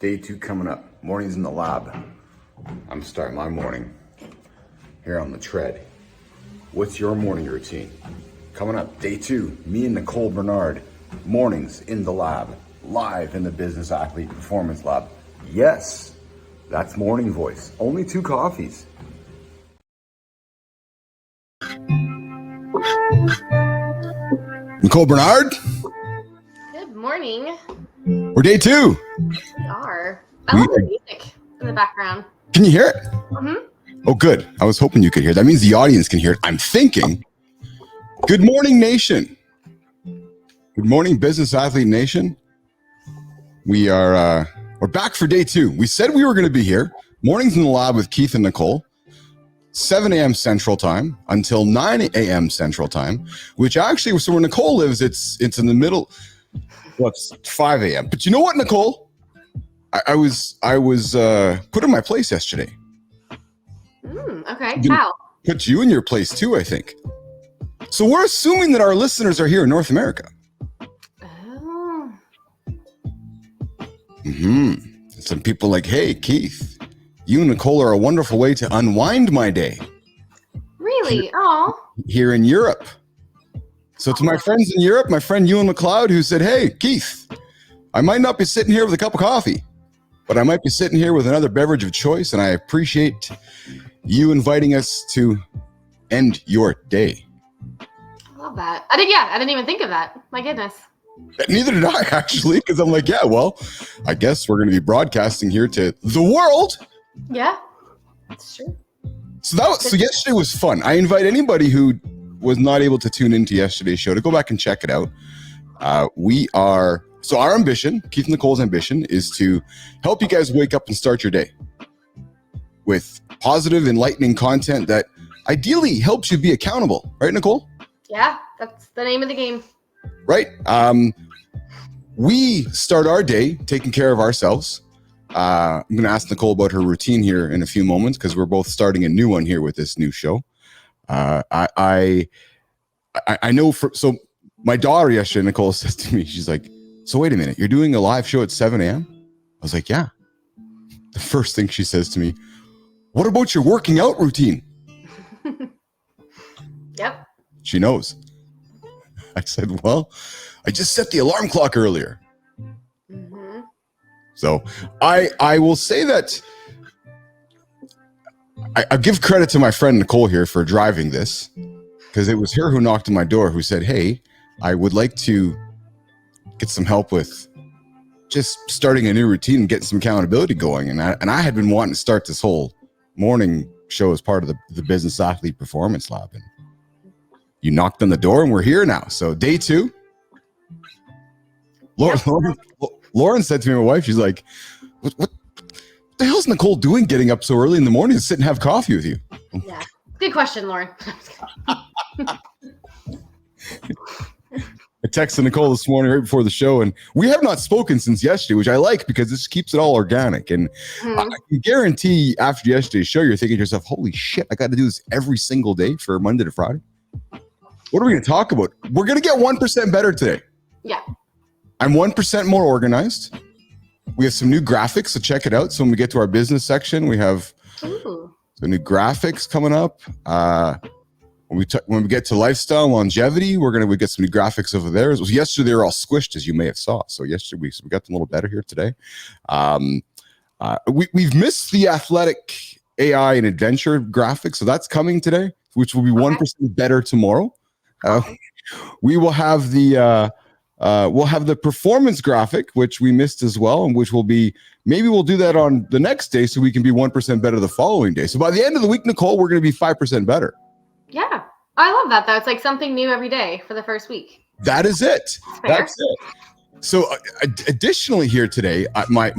Day 2 coming up. Mornings in the lab. I'm starting my morning here on the tread. What's your morning routine? Coming up, day 2, me and Nicole Bernard. Mornings in the lab. Live in the Business Athlete Performance Lab. Yes, that's morning voice. Only 2 coffees. Nicole Bernard. Good morning. We're day 2. We are. I love the music in the background. Can you hear it? Mm-hmm. Oh, good. I was hoping you could hear it. That means the audience can hear it. I'm thinking. Good morning, nation. Good morning, Business Athlete Nation. We're back for day 2. We said we were going to be here. Mornings in the lab with Keith and Nicole. 7 a.m. Central Time until 9 a.m. Central Time, which actually, so where Nicole lives, it's in the middle. Well, it's 5 a.m. But you know what, Nicole? I was put in my place yesterday. Okay. How? Put you in your place too, I think. So we're assuming that our listeners are here in North America. Oh. Some people like, hey, Keith, you and Nicole are a wonderful way to unwind my day. Really? Oh. Here in Europe. So to my friends in Europe, my friend Ewan McLeod, who said, hey, Keith, I might not be sitting here with a cup of coffee, but I might be sitting here with another beverage of choice, and I appreciate you inviting us to end your day. I love that. I didn't even think of that. My goodness. Neither did I, actually, because I'm like, yeah, well, I guess we're going to be broadcasting here to the world. Yeah, that's true. So yesterday was fun. I invite anybody who was not able to tune into yesterday's show to go back and check it out. Our ambition, Keith and Nicole's ambition, is to help you guys wake up and start your day with positive, enlightening content that ideally helps you be accountable. Right, Nicole? Yeah, that's the name of the game. Right. We start our day taking care of ourselves. I'm going to ask Nicole about her routine here in a few moments because we're both starting a new one here with this new show. I know so my daughter yesterday, Nicole, says to me, she's like, so wait a minute, you're doing a live show at 7 a.m.? I was like, yeah. The first thing she says to me, what about your working out routine? Yep. She knows. I said, well, I just set the alarm clock earlier. Mm-hmm. So I will say that I give credit to my friend Nicole here for driving this, because it was her who knocked on my door who said, hey, I would like to get some help with just starting a new routine and getting some accountability going. And I had been wanting to start this whole morning show as part of the Business Athlete Performance Lab. And you knocked on the door and we're here now. So day 2. Lauren said to me, my wife, she's like, what the hell's Nicole doing getting up so early in the morning to sit and have coffee with you? Yeah. Good question, Lauren. I texted Nicole this morning right before the show, and we have not spoken since yesterday, which I like because this keeps it all organic. And I can guarantee after yesterday's show, you're thinking to yourself, holy shit, I got to do this every single day for Monday to Friday. What are we going to talk about? We're going to get 1% better today. Yeah. I'm 1% more organized. We have some new graphics, so check it out. So when we get to our business section, we have some new graphics coming up. When we get to lifestyle longevity, we get some new graphics over there. Yesterday they were all squished, as you may have saw. So yesterday we got them a little better here today. We've missed the athletic AI and adventure graphics, so that's coming today, which will be 1% better tomorrow. We will have the performance graphic, which we missed as well, and which will be, maybe we'll do that on the next day so we can be 1% better the following day. So by the end of the week, Nicole, we're going to be 5% better. Yeah. I love that, though. It's like something new every day for the first week. That is it. That's it. So additionally here today, my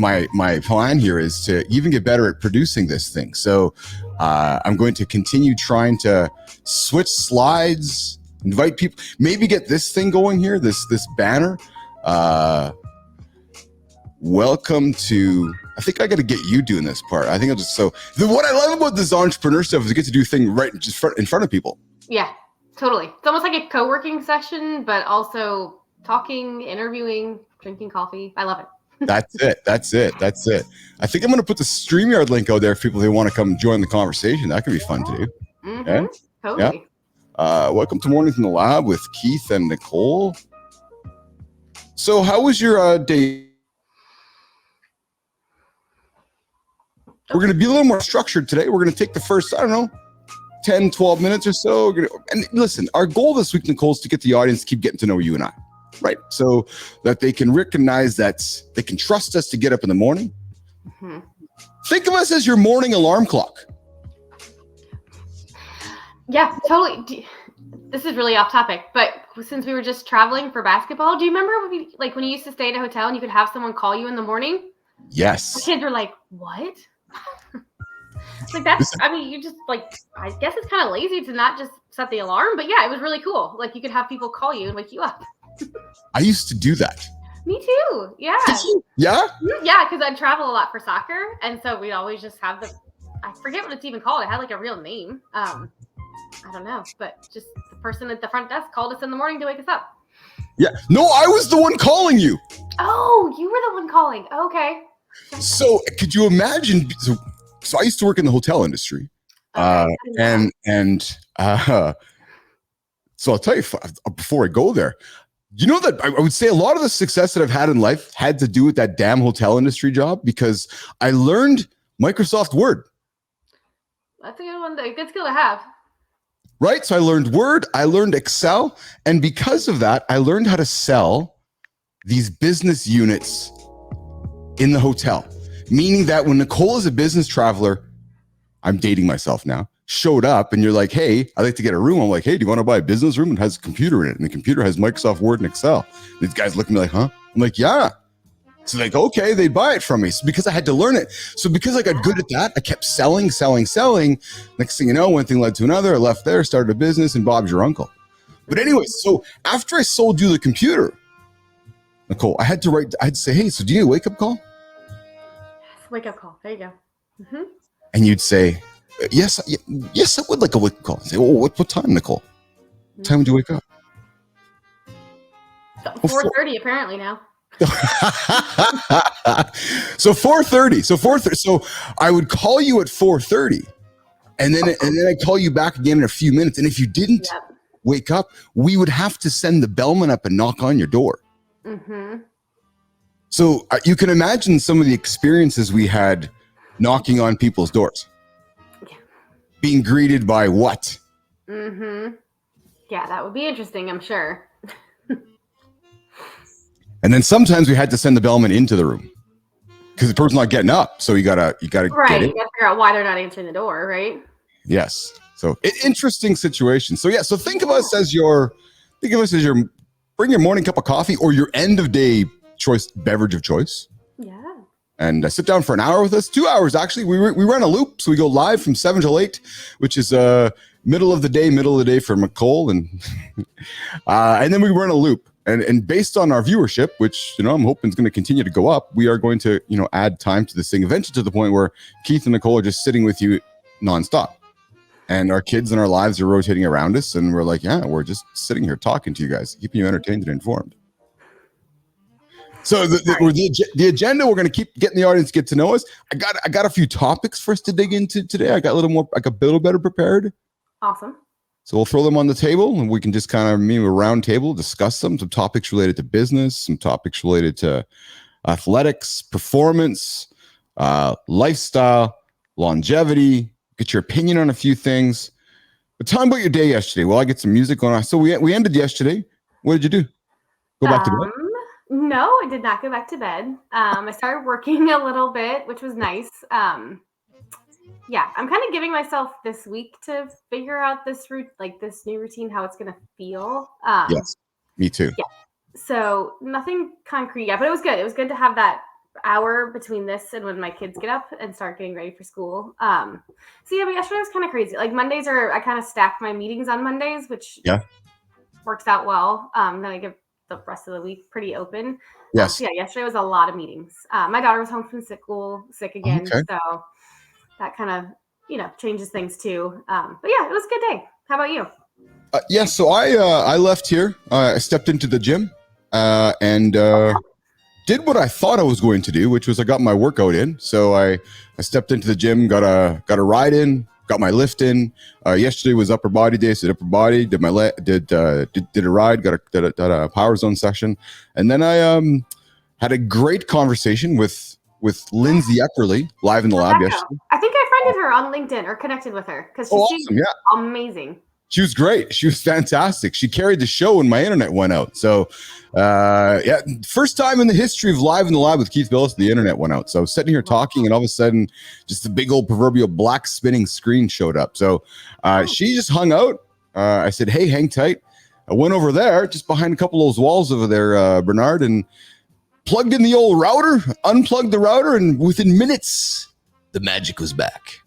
plan here is to even get better at producing this thing. So I'm going to continue trying to switch slides, invite people, maybe get this thing going here, this banner. Welcome to, I think I got to get you doing this part. I think I'll just, what I love about this entrepreneur stuff is you get to do things right just in front of people. Yeah, totally. It's almost like a co-working session, but also talking, interviewing, drinking coffee. I love it. That's it. I think I'm going to put the StreamYard link out there for people who want to come join the conversation. That could be fun to do. Mm-hmm. Yeah? Totally. Yeah. Welcome to Mornings in the Lab with Keith and Nicole. So how was your day? We're going to be a little more structured today. We're going to take the first, 10, 12 minutes or so. And listen, our goal this week, Nicole, is to get the audience to keep getting to know you and I, right? So that they can recognize that they can trust us to get up in the morning. Mm-hmm. Think of us as your morning alarm clock. Yeah, totally. This is really off topic, but since we were just traveling for basketball, do you remember when you used to stay at a hotel and you could have someone call you in the morning? Yes. The kids were like, what? Like that's, you just I guess it's kind of lazy to not just set the alarm, but yeah, it was really cool. Like you could have people call you and wake you up. I used to do that. Me too. Yeah. Yeah? Yeah, because I travel a lot for soccer. And so we'd always just have I forget what it's even called. It had like a real name. I don't know, but just the person at the front desk called us in the morning to wake us up. Yeah. No, I was the one calling you. Oh, you were the one calling. Okay. So could you imagine? So I used to work in the hotel industry. So I'll tell you before I go there, you know that I would say a lot of the success that I've had in life had to do with that damn hotel industry job because I learned Microsoft Word. That's a good one. A good skill to have. Right. So I learned Word, I learned Excel. And because of that, I learned how to sell these business units in the hotel. Meaning that when Nicole is a business traveler, I'm dating myself now, showed up and you're like, hey, I'd like to get a room. I'm like, hey, do you want to buy a business room? It has a computer in it. And the computer has Microsoft Word and Excel. These guys look at me like, huh? I'm like, yeah. So like, okay, they buy it from me. So because I had to learn it. So because I got good at that, I kept selling. Next thing you know, one thing led to another. I left there, started a business, and Bob's your uncle. But anyway, so after I sold you the computer, Nicole, I had to say, hey, so do you need a wake-up call? Wake up call. There you go. Mm-hmm. And you'd say, yes, I would like a wake up call. I'd say, oh, what time, Nicole? What time would you wake up? 4:30 apparently now. So 4:30. So I would call you at 4:30, and then I'd call you back again in a few minutes. And if you didn't wake up, we would have to send the bellman up and knock on your door. Mm-hmm. So you can imagine some of the experiences we had knocking on people's doors. Yeah. Being greeted by what? Mm-hmm. Yeah, that would be interesting, I'm sure. And then sometimes we had to send the bellman into the room because the person's not getting up. So you gotta right. You gotta figure out why they're not answering the door, right? Yes. So interesting situation. So yeah. So think of us as your bring your morning cup of coffee or your end of day beverage of choice. Yeah. And sit down for an hour with us, 2 hours actually. We run a loop, so we go live from 7 till 8, which is middle of the day for Nicole, and and then we run a loop. And based on our viewership, which I'm hoping is going to continue to go up, we are going to add time to this thing eventually to the point where Keith and Nicole are just sitting with you nonstop, and our kids and our lives are rotating around us, and we're like, yeah, we're just sitting here talking to you guys, keeping you entertained and informed. So the agenda, we're going to keep getting the audience to get to know us. I got a few topics for us to dig into today. I got a little better prepared. Awesome. So we'll throw them on the table and we can just kind of a round table, discuss them. Some topics related to business, some topics related to athletics, performance, lifestyle, longevity, get your opinion on a few things. But tell me about your day yesterday. Well, I get some music going on. So we ended yesterday. What did you do? Go back to bed? No, I did not go back to bed. I started working a little bit, which was nice. Yeah, I'm kind of giving myself this week to figure out this new routine, how it's going to feel. Yes, me too. Yeah. So nothing concrete yet, but it was good. It was good to have that hour between this and when my kids get up and start getting ready for school. So yeah, but yesterday was kind of crazy. Like Mondays I kind of stack my meetings on Mondays, which works out well. Then I give the rest of the week pretty open. Yes. So yeah, yesterday was a lot of meetings. My daughter was home from school, sick again. Okay. So that kind of, changes things too. But yeah, it was a good day. How about you? So I left here. I stepped into the gym and did what I thought I was going to do, which was I got my workout in. So I stepped into the gym, got a ride in, got my lift in. Yesterday was upper body day, so did upper body, did my did a ride, got a power zone session, and then I had a great conversation with Lindsay Epperly live in the lab yesterday. I think I friended her on LinkedIn or connected with her because she's awesome, yeah. Amazing. She was great. She was fantastic. She carried the show when my internet went out. So, first time in the history of Live in the Lab with Keith Billis, the internet went out. So I was sitting here talking, and all of a sudden, just a big old proverbial black spinning screen showed up. So she just hung out. I said, hey, hang tight. I went over there, just behind a couple of those walls over there, Bernard, and plugged in the old router, unplugged the router, and within minutes, the magic was back.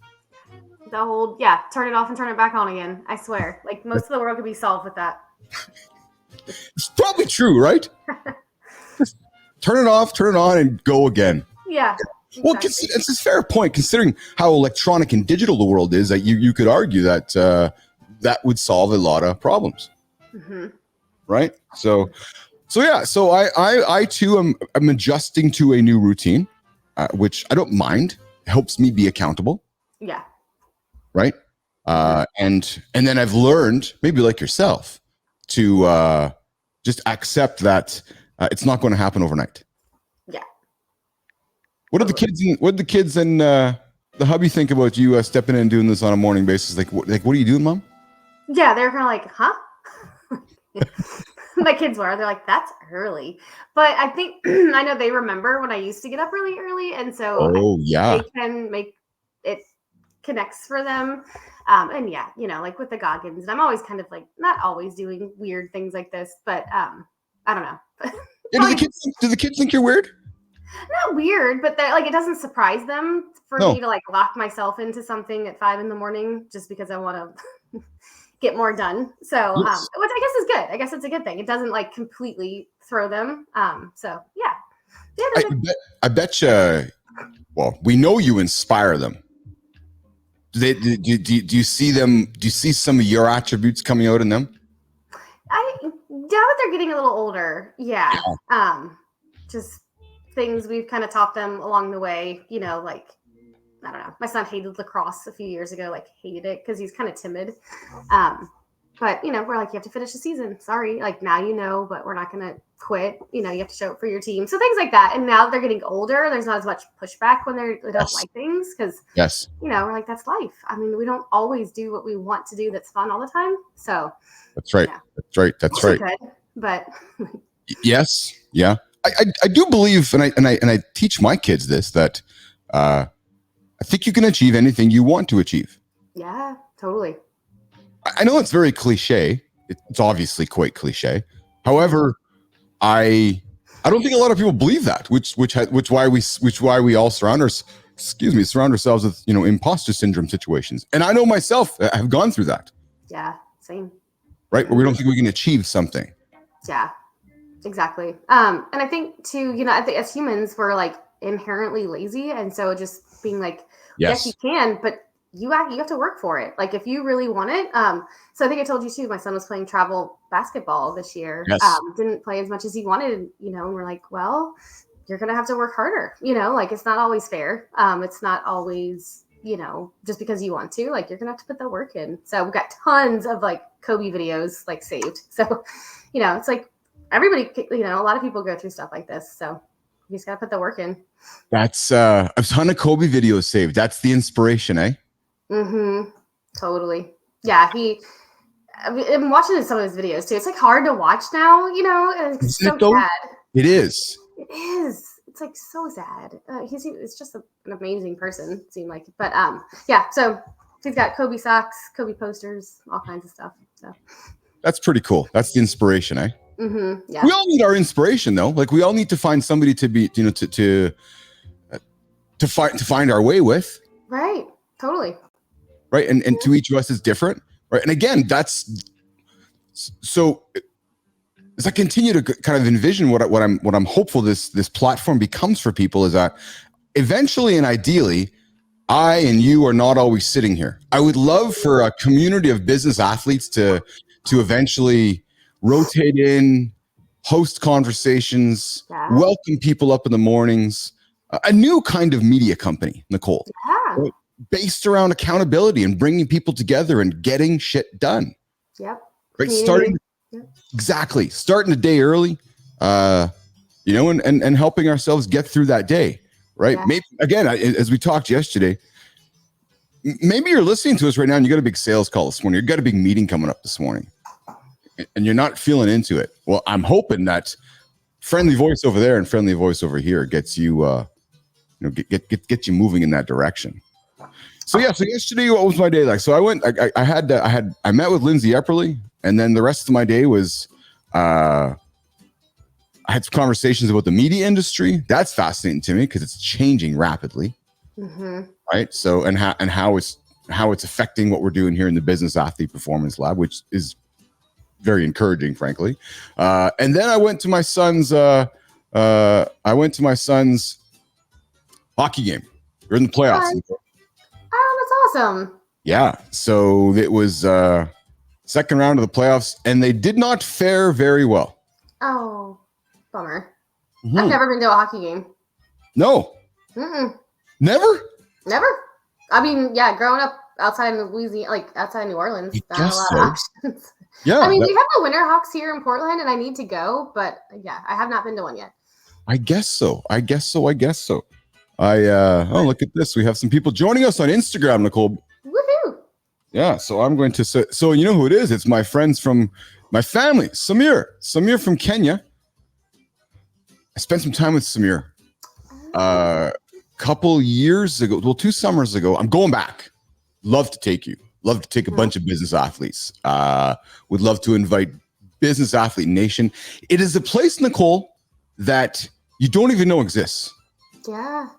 The whole, turn it off and turn it back on again. I swear. Like, most of the world could be solved with that. It's probably true, right? Just turn it off, turn it on, and go again. Yeah. Exactly. Well, it's a fair point, considering how electronic and digital the world is, that you could argue that that would solve a lot of problems. Mm-hmm. Right? So I too am adjusting to a new routine, which I don't mind. It helps me be accountable. Yeah. Right. And then I've learned, maybe like yourself, to just accept that it's not going to happen overnight. Yeah. What do the kids and the hubby think about you stepping in and doing this on a morning basis? Like what are you doing, Mom? Yeah, they're kind of like, huh? My kids were. They're like, that's early. But I think I know they remember when I used to get up really early, and so they can make it connects for them. And like with the Goggins, and I'm always kind of like not always doing weird things like this, but I don't know. Do the kids think you're weird? Not weird, but like it doesn't surprise them for me to like lock myself into something at 5 a.m. just because I want to get more done. So which I guess is good. I guess it's a good thing. It doesn't like completely throw them. So yeah. I bet you. Well, we know you inspire them. Do you see them? Do you see some of your attributes coming out in them? Now that they're getting a little older, yeah. Just things we've kind of taught them along the way. Like I don't know. My son hated lacrosse a few years ago. Like hated it because he's kind of timid. But we're like, you have to finish the season. Sorry, like now but we're not gonna quit. You have to show up for your team. So things like that. And now that they're getting older, there's not as much pushback when they don't like things because we're like, that's life. I mean, we don't always do what we want to do that's fun all the time. So that's right. That's right. Good, but yes, yeah. I do believe, and I teach my kids this, that I think you can achieve anything you want to achieve. Yeah, totally. I know it's very cliche. It's obviously quite cliche. However, I don't think a lot of people believe that, which why we all surround ourselves with imposter syndrome situations. And I know myself, I have gone through that. Yeah, same. Right, where we don't think we can achieve something. Yeah, exactly. And I think too, I think as humans we're like inherently lazy, and so just being like, yes you can, but you have to work for it. Like if you really want it. So I think I told you too, my son was playing travel basketball this year. Yes. Didn't play as much as he wanted, and we're like, well, you're going to have to work harder, like it's not always fair. It's not always, just because you want to, like, you're going to have to put the work in. So we've got tons of like Kobe videos like saved. So, it's like everybody, a lot of people go through stuff like this. So you just got to put the work in. That's a ton of Kobe videos saved. That's the inspiration, eh? Mm-hmm. Totally. Yeah. I'm watching some of his videos too. It's like hard to watch now, it's so sad. It is. It is. It's like so sad. It's just an amazing person, it seemed like. But so he's got Kobe socks, Kobe posters, all kinds of stuff. So that's pretty cool. That's the inspiration, eh? Mm-hmm. Yeah. We all need our inspiration though. Like we all need to find somebody to be, to find our way with. Right. Totally. Right. And to each of us is different. Right. And again, that's so as I continue to kind of envision what I'm hopeful this platform becomes for people is that eventually and ideally, I and you are not always sitting here. I would love for a community of business athletes to eventually rotate in host conversations, Yeah. welcome people up in the mornings, a new kind of media company, Nicole, Yeah. based around accountability and bringing people together and getting shit done. Yep. Right. Community. Starting a day early, and helping ourselves get through that day. Right. Yeah. Maybe again, as we talked yesterday, maybe you're listening to us right now and you got a big sales call this morning. You got a big meeting coming up this morning and you're not feeling into it. Well, I'm hoping that friendly voice over there and friendly voice over here gets you, get you moving in that direction. So yesterday, what was my day like? So I met with Lindsay Epperly, and then the rest of my day was, I had some conversations about the media industry. That's fascinating to me because it's changing rapidly. Mm-hmm. Right. So, and how it's affecting what we're doing here in the Business Athlete Performance Lab, which is very encouraging, frankly. And then I went to my son's, hockey game. We're in the playoffs. Oh, that's awesome. Yeah. So it was second round of the playoffs, and they did not fare very well. Oh, bummer. Mm-hmm. I've never been to a hockey game. No. Mm-mm. Never? Never. I mean, yeah, growing up outside of Louisiana, like outside of New Orleans, not a lot of options. Yeah. I mean, we have the Winterhawks here in Portland, and I need to go, but yeah, I have not been to one yet. I guess so. Look at this. We have some people joining us on Instagram, Nicole. Woohoo! Yeah, so I'm going to so you know who it is? It's my friends from my family, Samir from Kenya. I spent some time with Samir couple years ago, 2 summers ago. I'm going back. Love to take you. Love to take a bunch of business athletes. Would love to invite Business Athlete Nation. It is a place, Nicole, that you don't even know exists. Yeah.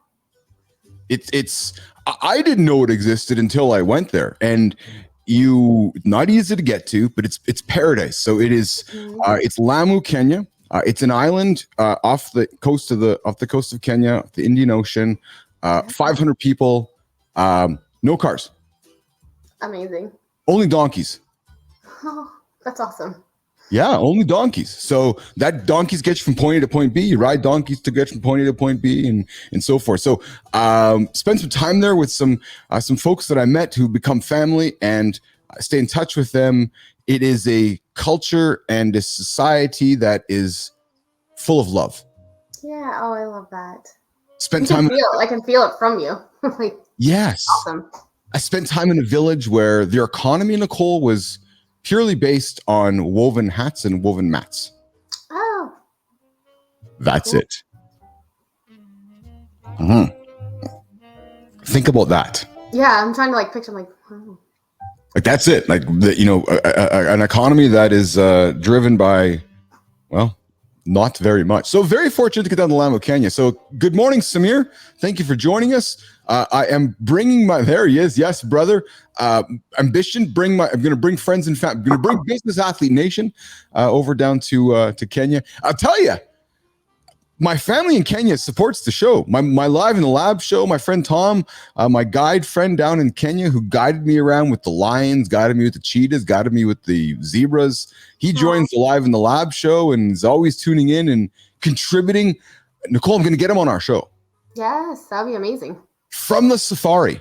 I didn't know it existed until I went there, and not easy to get to, but it's paradise. So it is. It's Lamu, Kenya. It's an island off the coast of Kenya, the Indian Ocean. 500 people, no cars. Amazing. Only donkeys. Oh, that's awesome. Yeah, only donkeys. So that donkeys get you from point A to point B. You ride donkeys to get from point A to point B, and so forth. So spend some time there with some folks that I met who become family, and stay in touch with them. It is a culture and a society that is full of love. Yeah. Oh, I love that. I can feel it from you. Yes. Awesome. I spent time in a village where their economy, Nicole, was purely based on woven hats and woven mats. Oh. That's cool. It. Mm-hmm. Think about that. Yeah, I'm trying to picture. Oh. Like that's it. Like an economy that is driven by, well, not very much. So very fortunate to get down to Lamu, Kenya. So good morning, Samir. Thank you for joining us. I am bringing there he is. Yes, brother. Ambition. I'm going to bring friends and family. I'm going to bring Business Athlete Nation over down to Kenya. I'll tell you, my family in Kenya supports the show. My Live in the Lab show, my friend Tom, my guide friend down in Kenya who guided me around with the lions, guided me with the cheetahs, guided me with the zebras. He joins the Live in the Lab show and is always tuning in and contributing. Nicole, I'm going to get him on our show. Yes, that'd be amazing. From the safari.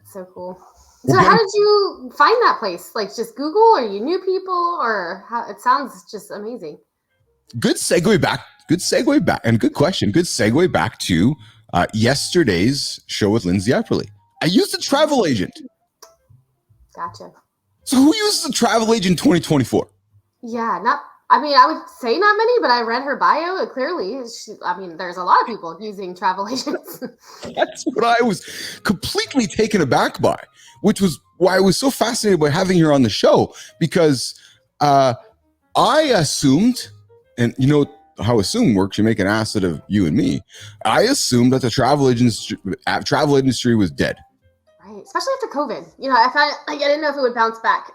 So cool. So how did you find that place? Just Google, or you knew people, or how? It sounds just amazing. Good segue back, and good question. Good segue back to yesterday's show with Lindsay Epperly. I used a travel agent. Gotcha. So who uses a travel agent 2024? Yeah, I would say not many, but I read her bio. Clearly, there's a lot of people using travel agents. That's what I was completely taken aback by, which was why I was so fascinated by having her on the show, because I assumed, and you know how assume works, you make an ass out of you and me. I assumed that the travel industry was dead. Right, especially after COVID. I didn't know if it would bounce back.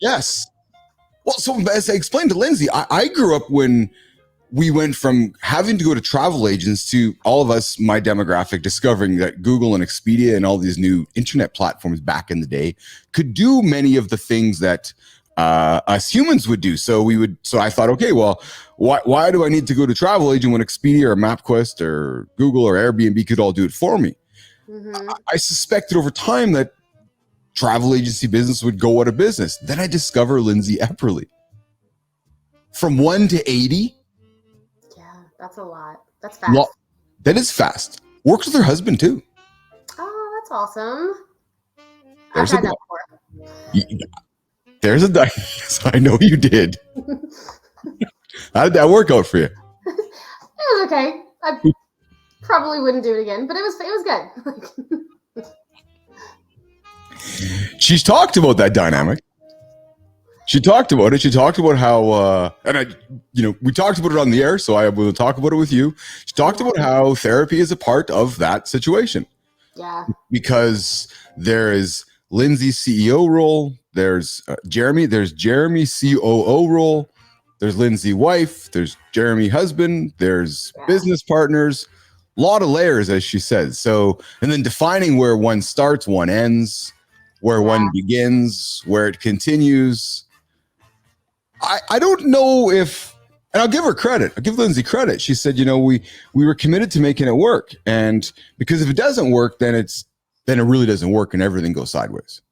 Yes. Well, so as I explained to Lindsay, I grew up when we went from having to go to travel agents to all of us, my demographic, discovering that Google and Expedia and all these new internet platforms back in the day could do many of the things that us humans would do. So I thought, okay, well, why do I need to go to travel agent when Expedia or MapQuest or Google or Airbnb could all do it for me? I suspected over time that travel agency business would go out of business. Then I discover Lindsay Epperly. From 1 to 80. Yeah, that's a lot. That's fast. Well, that is fast. Works with her husband too. Oh, that's awesome. There's I've a had that before. There's a yes, I know you did. How did that work out for you? It was okay. I probably wouldn't do it again, but it was good. She's talked about that dynamic. She talked about it. She talked about how, we talked about it on the air, so I will talk about it with you. She talked about how therapy is a part of that situation. Yeah. Because there is Lindsay's CEO role, there's Jeremy COO role, there's Lindsay wife, there's Jeremy husband, there's business partners, a lot of layers, as she says. So, and then defining where one starts, one ends, where one begins, where it continues. I don't know if, and I'll give her credit. I'll give Lindsay credit. She said, we were committed to making it work. And because if it doesn't work, then it really doesn't work and everything goes sideways.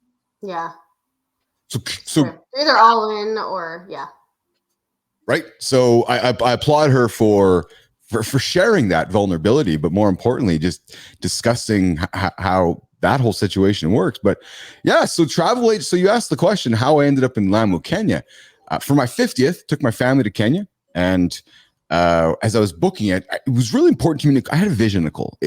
Yeah. So sure. Either all in or right. So I applaud her for sharing that vulnerability, but more importantly, just discussing how that whole situation works. But yeah, so travel age. So you asked the question, how I ended up in Lamu, Kenya. For my 50th, took my family to Kenya. And as I was booking it, it was really important to me. I had a vision, Nicole. I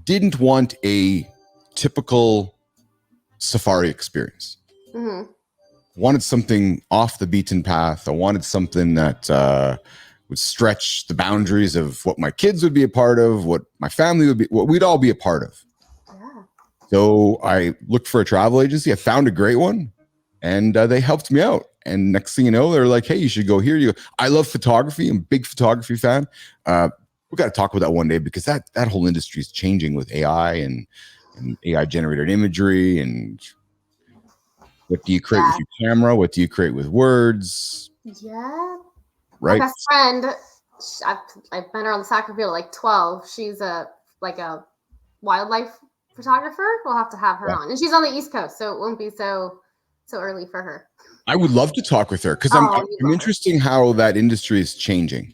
didn't want a typical safari experience. Mm-hmm. Wanted something off the beaten path. I wanted something that would stretch the boundaries of what my kids would be a part of, what my family would be, what we'd all be a part of. Yeah. So I looked for a travel agency. I found a great one, and they helped me out. And next thing you know, they're like, "Hey, you should go here." I love photography. I'm a big photography fan. We got to talk about that one day because that whole industry is changing with AI and AI generated imagery. And what do you create with your camera? What do you create with words? Yeah. Right. My best friend, I've met her on the soccer field at like 12. She's a wildlife photographer. We'll have to have her on, and she's on the East Coast, so it won't be so early for her. I would love to talk with her because I'm interested in how that industry is changing.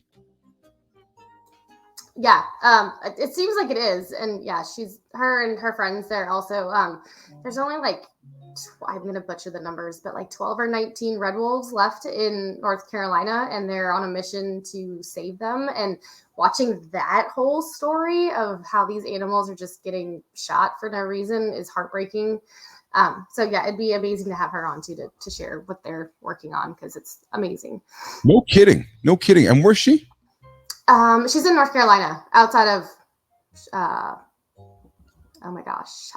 Yeah, it seems like it is, and yeah, her and her friends there also. There's only I'm gonna butcher the numbers, but 12 or 19 red wolves left in North Carolina, and they're on a mission to save them. And watching that whole story of how these animals are just getting shot for no reason is heartbreaking. So yeah, it'd be amazing to have her on too to share what they're working on because it's amazing. No kidding. And where's she? She's in North Carolina, outside of oh my gosh,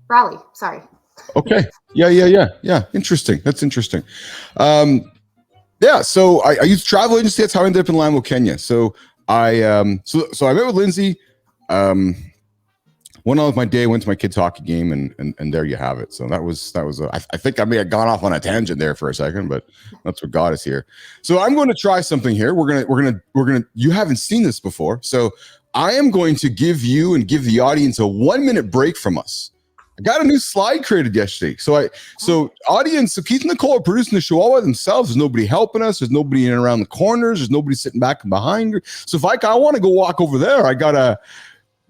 Raleigh. Sorry. Okay. Yeah. Interesting. That's interesting. Yeah. So I used travel agency. That's how I ended up in Lamu, Kenya. So I met with Lindsay. Went on with my day, went to my kids' hockey game, and there you have it. So that was I think I may have gone off on a tangent there for a second, but that's what got us here. So I'm going to try something here. We're gonna. You haven't seen this before, so I am going to give you and give the audience a 1-minute break from us. I got a new slide created yesterday. So Keith and Nicole are producing the show all by themselves. There's nobody helping us. There's nobody in and around the corners. There's nobody sitting back and behind. So if I want to go walk over there, I gotta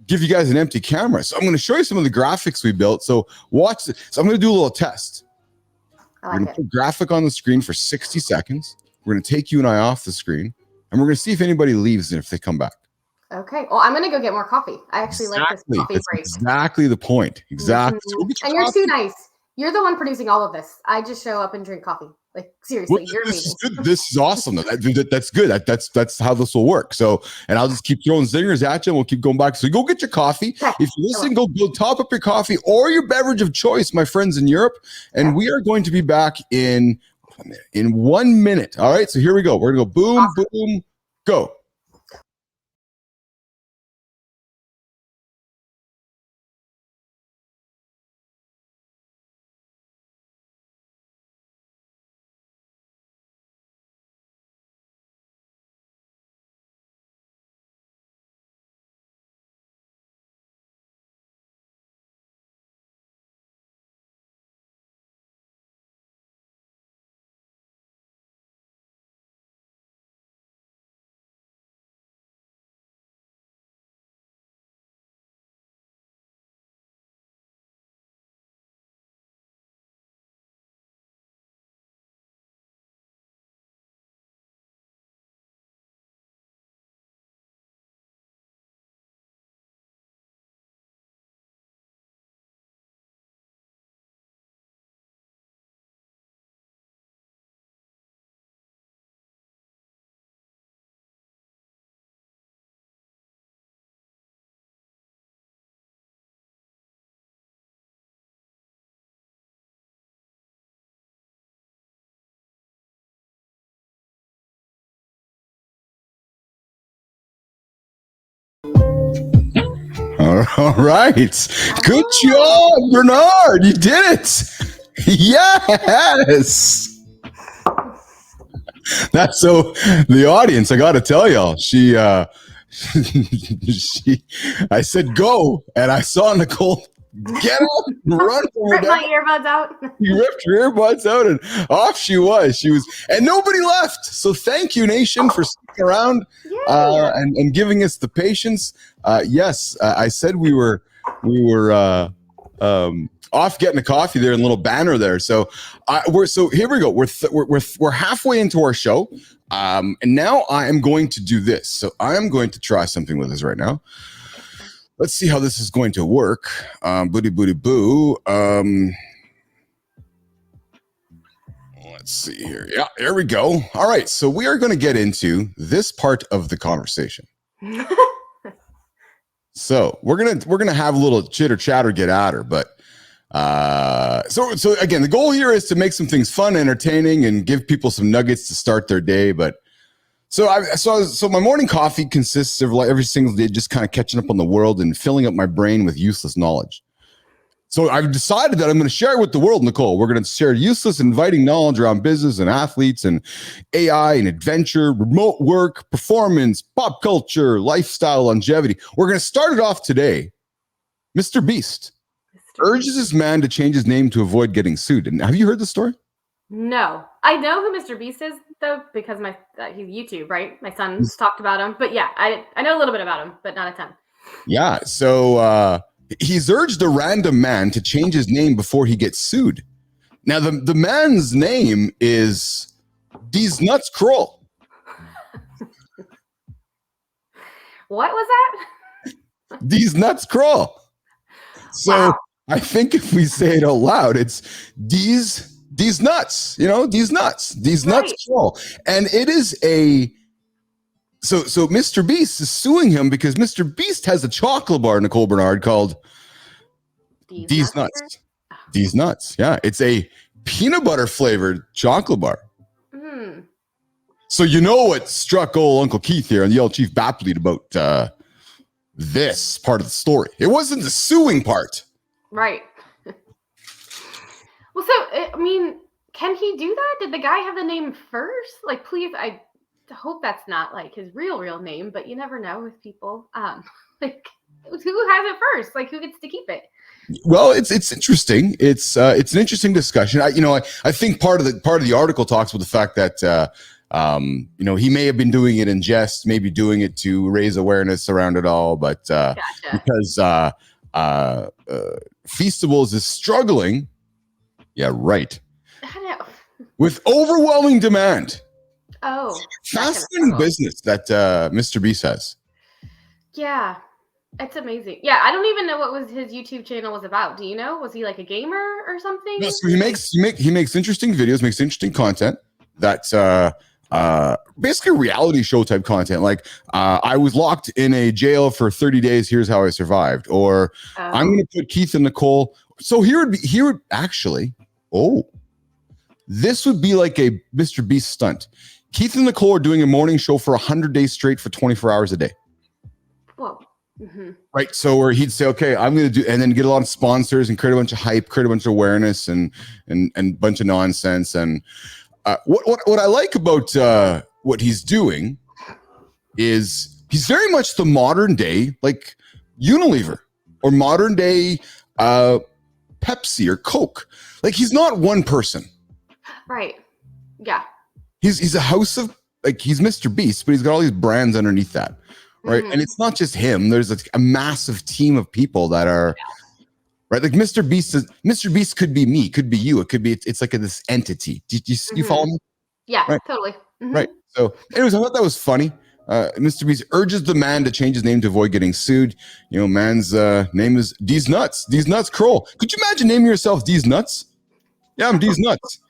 give you guys an empty camera. So I'm going to show you some of the graphics we built. So watch it. So I'm going to do a little test. We're going to put a graphic on the screen for 60 seconds. We're going to take you and I off the screen, and we're going to see if anybody leaves and if they come back. Okay. Well, I'm going to go get more coffee. I actually like this coffee break. Exactly the point. Exactly. Mm-hmm. So and you're too nice. You're the one producing all of this. I just show up and drink coffee. Seriously, you're amazing. This is awesome. That's good. That's how this will work. So, and I'll just keep throwing zingers at you, and we'll keep going back. So go get your coffee. Okay. If you listen, go top up your coffee or your beverage of choice, my friends in Europe. And we are going to be back in 1 minute. All right. So here we go. We're gonna go boom, boom, go. All right. Good job, Bernard. You did it. Yes. That's so the audience, I got to tell y'all, I said, go. And I saw Nicole get up and run. Rip my earbuds out. You ripped her earbuds out and off she was. And nobody left. So thank you, nation, for sticking around and giving us the patience. Yes, I said we were off getting a coffee there and a little banner there. So here we go. We're halfway into our show. And now I am going to do this. So I am going to try something with this right now. Let's see how this is going to work. Booty booty boo. Let's see here. Yeah, there we go. All right. So we are going to get into this part of the conversation. So we're gonna have a little chitter chatter, get at her, but so again, the goal here is to make some things fun, entertaining, and give people some nuggets to start their day. But so my morning coffee consists of like every single day just kind of catching up on the world and filling up my brain with useless knowledge. So I've decided that I'm going to share it with the world, Nicole. We're going to share useless, inviting knowledge around business and athletes and AI and adventure, remote work, performance, pop culture, lifestyle, longevity. We're going to start it off today. Mr. Beast urges this man to change his name to avoid getting sued. And have you heard the story? No. I know who Mr. Beast is, though, because he's YouTube, right? My son's talked about him. But yeah, I know a little bit about him, but not a ton. Yeah, so he's urged a random man to change his name before he gets sued. Now, the man's name is These Nuts Kroll. What was that? These Nuts Kroll. So wow. I think if we say it out loud, it's these nuts, these nuts Kroll. And it is so Mr. Beast is suing him because Mr. Beast has a chocolate bar, Nicole Bernard, called These Nuts. These Nuts. Yeah. It's a peanut butter flavored chocolate bar. Mm. So you know what struck old Uncle Keith here and the old Chief BAPL about this part of the story. It wasn't the suing part. Right. Well, so, I mean, can he do that? Did the guy have the name first? Like, please, I hope that's not like his real name, but you never know with people. Like, who has it first? Like, who gets to keep it? Well, it's interesting. It's an interesting discussion. I think part of the article talks about the fact that he may have been doing it in jest, maybe doing it to raise awareness around it all, but gotcha. Because Feastables is struggling. Yeah, right. I know. With overwhelming demand. Oh, fascinating business that Mr. Beast has. Yeah, it's amazing. Yeah, I don't even know what his YouTube channel was about. Do you know? Was he like a gamer or something? No, so he makes interesting videos, makes interesting content. That's basically reality show type content. Like I was locked in a jail for 30 days. Here's how I survived. Or I'm going to put Keith and Nicole. So this would be like a Mr. Beast stunt. Keith and Nicole are doing a morning show for 100 days straight for 24 hours a day. Whoa. Mm-hmm. Right. So where he'd say, okay, I'm going to do, and then get a lot of sponsors and create a bunch of hype, create a bunch of awareness and a bunch of nonsense. And what I like about what he's doing is he's very much the modern day, like Unilever or modern day Pepsi or Coke. Like he's not one person. Right. Yeah. He's a house of, like, he's Mr. Beast, but he's got all these brands underneath that. Right. Mm-hmm. And it's not just him. There's a massive team of people that are right. Like Mr. Beast could be me, could be you. It could be, it's like this entity. You follow me? Yeah, right? Totally. Mm-hmm. Right. So anyways, I thought that was funny. Mr. Beast urges the man to change his name to avoid getting sued. Man's name is These Nuts. These Nuts Kroll. Could you imagine naming yourself These Nuts? Yeah, I'm These Nuts.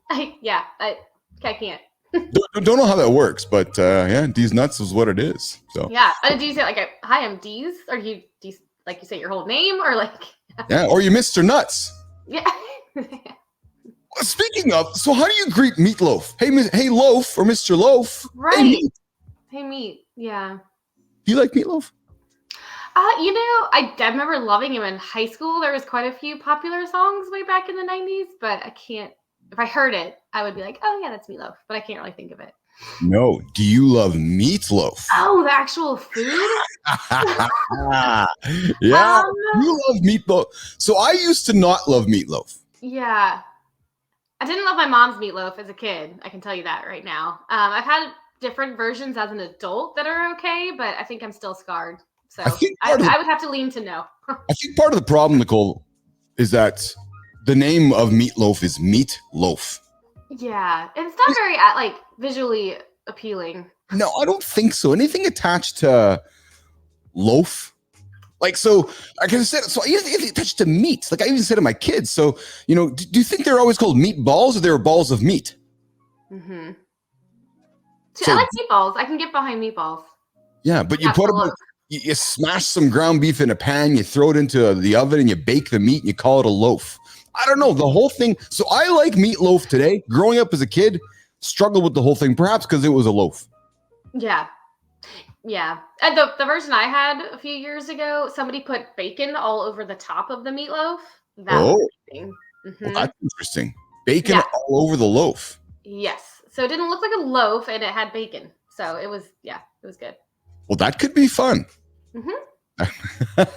I can't. Don't know how that works, but These Nuts is what it is. So yeah. Do you say like, hi, I'm Deez? Or do you like you say your whole name or like? Yeah, or you Mr. Nuts. Yeah. Speaking of, so how do you greet Meatloaf? Hey Loaf or Mr. Loaf. Right. Hey, meat. Yeah. Do you like Meatloaf? I remember loving him in high school. There was quite a few popular songs way back in the 90s, but I can't, if I heard it, I would be like, oh yeah, that's Meatloaf, but I can't really think of it. No. Do you love meatloaf? Oh, the actual food? Yeah. You love meatloaf. So I used to not love meatloaf. Yeah. I didn't love my mom's meatloaf as a kid. I can tell you that right now. I've had different versions as an adult that are okay, but I think I'm still scarred. So I would have to lean to no. I think part of the problem, Nicole, is that the name of meatloaf is meat loaf. Yeah, it's not very like visually appealing. No, I don't think so. Anything attached to loaf, like, so I can say, so anything attached to meat, like I even said to my kids. So, you know, do you think they're always called meatballs or they were balls of meat? Mm-hmm. So, I like meatballs. I can get behind meatballs. Yeah, but you put them, you smash some ground beef in a pan, you throw it into the oven, and you bake the meat, and you call it a loaf. I don't know, the whole thing. So I like meatloaf today. Growing up as a kid, struggled with the whole thing, perhaps because it was a loaf. Yeah. Yeah. And the version I had a few years ago, somebody put bacon all over the top of the meatloaf. That was amazing. Mm-hmm. Well, that's interesting. Bacon all over the loaf. Yes. So it didn't look like a loaf, and it had bacon. So it was good. Well, that could be fun. Mm-hmm.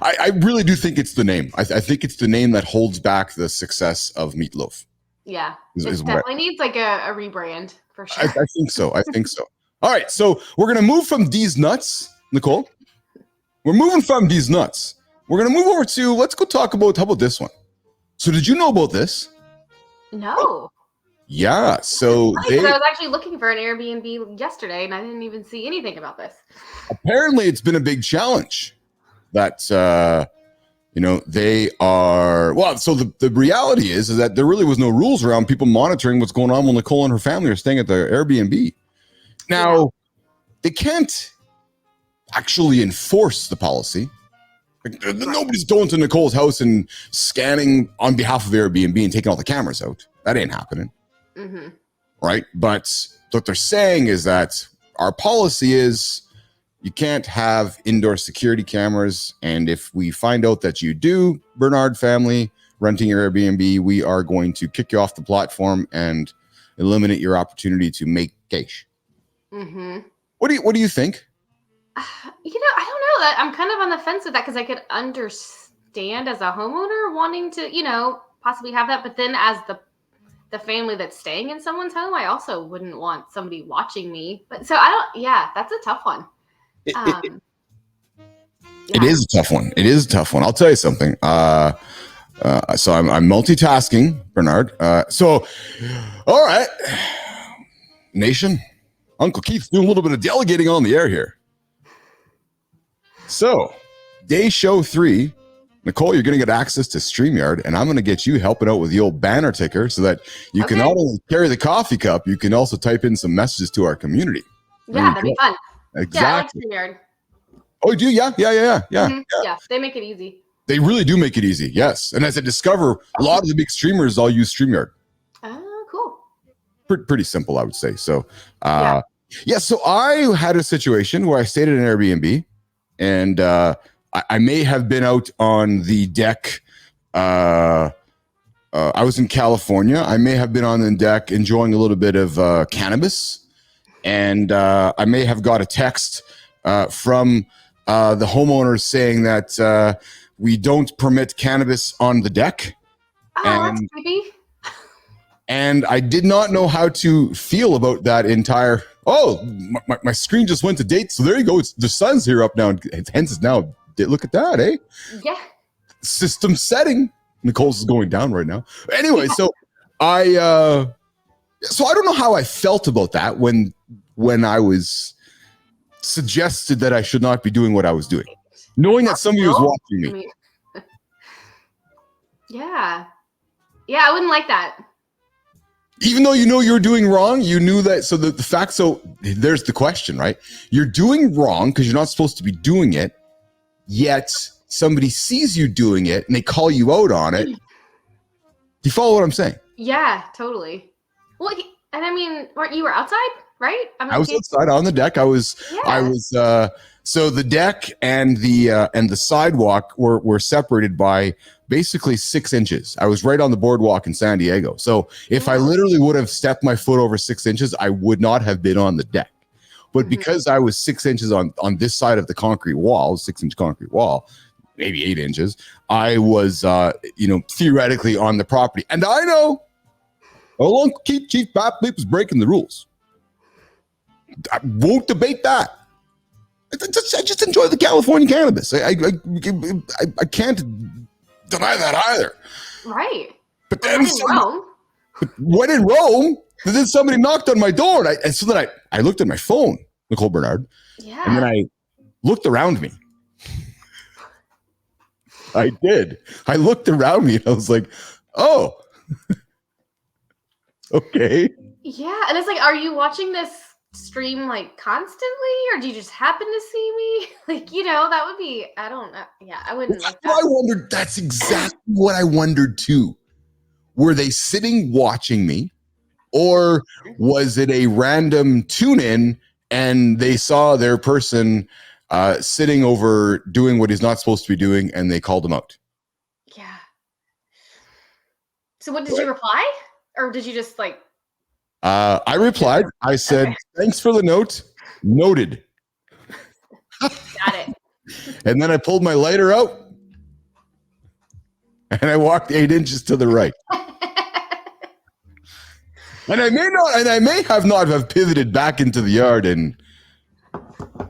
I really do think it's the name. I think it's the name that holds back the success of meatloaf. Yeah. It definitely needs like a rebrand for sure. I think so. I think so. All right. So we're going to move from these nuts, Nicole. We're moving from these nuts. We're going to move over to, let's go talk about, how about this one? So did you know about this? No. Yeah. So I was actually looking for an Airbnb yesterday, and I didn't even see anything about this. Apparently, it's been a big challenge that, you know, they are, well, so the reality is that there really was no rules around people monitoring what's going on when Nicole and her family are staying at the Airbnb. Now, they can't actually enforce the policy. Like, nobody's going to Nicole's house and scanning on behalf of Airbnb and taking all the cameras out. That ain't happening. Mm-hmm. Right? But what they're saying is that our policy is you can't have indoor security cameras. And if we find out that you do, Bernard family, renting your Airbnb, we are going to kick you off the platform and eliminate your opportunity to make cash. Mm-hmm. What do you think? I don't know. That I'm kind of on the fence with that, because I could understand as a homeowner wanting to, possibly have that. But then as the family that's staying in someone's home, I also wouldn't want somebody watching me. But so that's a tough one. It is a tough one. It is a tough one. I'll tell you something. So I'm multitasking, Bernard. So, all right, nation, Uncle Keith's doing a little bit of delegating on the air here. So, day show 3, Nicole, you're going to get access to StreamYard, and I'm going to get you helping out with the old banner ticker so that you can not only carry the coffee cup, you can also type in some messages to our community. Yeah, that'd be fun. Exactly. Yeah, I like StreamYard. Oh, you do? Yeah. Mm-hmm. Yeah, they make it easy. They really do make it easy, yes. And as I discover, a lot of the big streamers all use StreamYard. Oh, cool. Pretty simple, I would say. So, so I had a situation where I stayed at an Airbnb, and I may have been out on the deck. I was in California. I may have been on the deck enjoying a little bit of cannabis, and I may have got a text from the homeowners saying that we don't permit cannabis on the deck. Oh, that's creepy. And I did not know how to feel about that entire. Oh, my screen just went to date. So there you go. The sun's here up now. Hence it's now. Look at that, eh? Yeah. System setting. Nicole's is going down right now. Anyway, so I don't know how I felt about that when I was suggested that I should not be doing what I was doing, knowing that somebody was watching me. Yeah, I wouldn't like that. Even though you're doing wrong, you knew that. So the fact. So there's the question, right? You're doing wrong because you're not supposed to be doing it. Yet somebody sees you doing it and they call you out on it. Do you follow what I'm saying? Yeah, totally. Well, and I mean, weren't you outside? right? I'm I was okay. outside on the deck. I was so the deck and the sidewalk were separated by basically 6 inches. I was right on the boardwalk in San Diego. So if I literally would have stepped my foot over 6 inches, I would not have been on the deck. But because I was 6 inches on this side of the concrete wall, 6-inch concrete wall, maybe 8 inches, I was theoretically on the property. And I know Chief BAPL was breaking the rules. I won't debate that. I just enjoy the California cannabis. I can't deny that either. Right. But then When in Rome, then somebody knocked on my door, and so then I looked at my phone, Nicole Bernard, and then I looked around me. I did. I looked around me, and I was like, "Oh, okay." Yeah, and it's like, are you watching this stream like constantly, or do you just happen to see me? Like, that would be, I don't know. Yeah, I wouldn't like that. I wondered, that's exactly what I wondered too. Were they sitting watching me, or was it a random tune in and they saw their person sitting over doing what he's not supposed to be doing and they called him out? Yeah. So what did you reply? Or did you just like... I replied. I said, "Thanks for the note. Noted." Got it. And then I pulled my lighter out and I walked 8 inches to the right. And I may have not have pivoted back into the yard and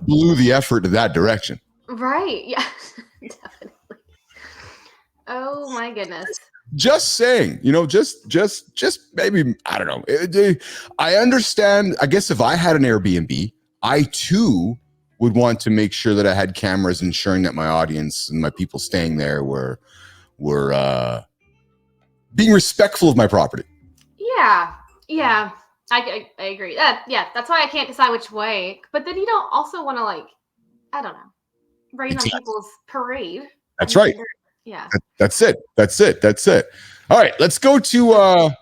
blew the effort in that direction. Right. Yeah. Definitely. Oh my goodness. Just saying, just maybe, I don't know. I understand. I guess if I had an Airbnb, I too would want to make sure that I had cameras ensuring that my audience and my people staying there were being respectful of my property. Yeah. Yeah. I agree. That's why I can't decide which way. But then you don't also want to, like, I don't know, rain on people's parade. That's right. Yeah. That's it. All right, let's go to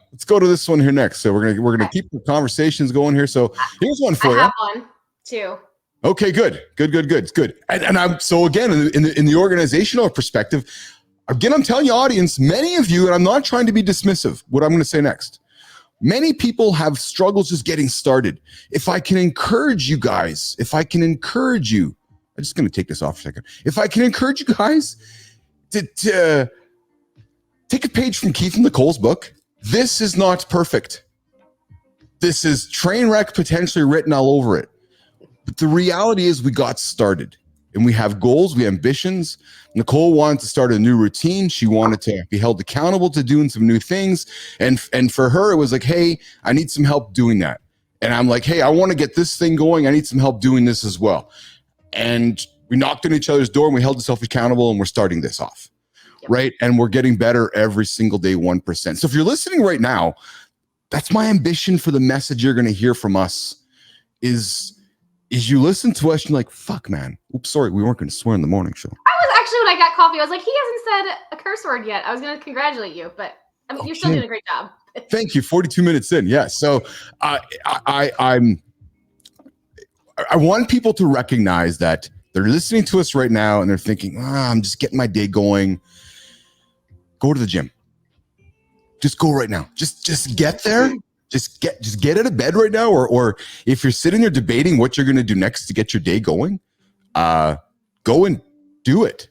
this one here next. So we're gonna keep the conversations going here. So here's one for you. I have one too. Okay, good. It's good. And I'm so again in the organizational perspective, again, I'm telling you, audience, many of you, and I'm not trying to be dismissive, what I'm going to say next. Many people have struggles just getting started. If I can encourage you guys, I'm just going to take this off for a second. If I can encourage you guys to take a page from Keith and Nicole's book. This is not perfect. This is train wreck potentially written all over it. But the reality is we got started and we have goals, we have ambitions. Nicole wanted to start a new routine. She wanted to be held accountable to doing some new things. And for her, it was like, hey, I need some help doing that. And I'm like, hey, I want to get this thing going. I need some help doing this as well. And we knocked on each other's door and we held ourselves accountable and we're starting this off. Yep. Right. And we're getting better every single day, 1%. So if you're listening right now, that's my ambition for the message you're going to hear from us is you listen to us and you're like, fuck, man. Oops, sorry. We weren't going to swear in the morning show. I was actually, when I got coffee, I was like, he hasn't said a curse word yet. I was going to congratulate you, but I mean, you're still doing a great job. Thank you. 42 minutes in. Yeah. So I want people to recognize that they're listening to us right now and they're thinking, I'm just getting my day going. Go to the gym. Just go right now. Just get there. Just get out of bed right now. Or if you're sitting there debating what you're going to do next to get your day going, go and do it.